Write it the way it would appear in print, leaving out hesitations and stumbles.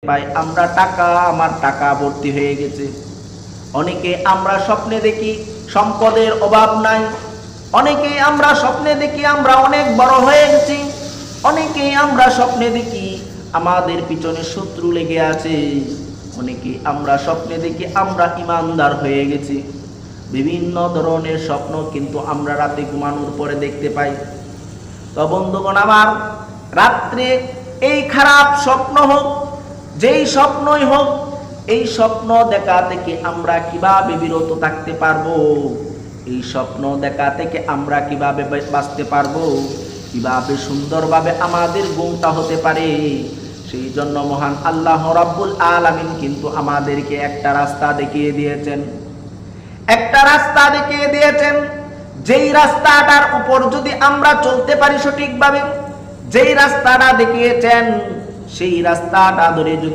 ভাই আমরা টাকা, আমার টাকা ভর্তি হয়ে গেছে। অনেকে আমরা স্বপ্নে দেখি সম্পদের অভাব নাই। অনেকে আমরা স্বপ্নে দেখি আমরা অনেক বড় হয়ে গেছি। অনেকে আমরা স্বপ্নে দেখি আমাদের পিছনে শত্রু লেগে আছে। অনেকে আমরা স্বপ্নে দেখি আমরা ইমানদার হয়ে গেছি। বিভিন্ন ধরনের স্বপ্ন কিন্তু আমরা রাতে ঘুমানোর পরে দেখতে পাই। তো বন্ধুগণ আমার, রাত্রে এই খারাপ স্বপ্ন হোক, যেই স্বপ্নই হোক, এই স্বপ্ন দেখা থেকে আমরা কিভাবে বিরত থাকতে পারবো? এই স্বপ্ন দেখা থেকে আমরা কিভাবে বাঁচতে পারবো? কিভাবে সুন্দরভাবে আমাদের ঘুমটা হতে পারে? সেই জন্য মহান আল্লাহ রাব্বুল আলামিন কিন্তু আমাদেরকে একটা রাস্তা দেখিয়ে দিয়েছেন। একটা রাস্তা দেখিয়ে দিয়েছেন, যেই রাস্তাটার উপর যদি আমরা চলতে পারি সঠিকভাবে, যেই রাস্তাটা দেখিয়েছেন সেই রাস্তাটা ধরে যদি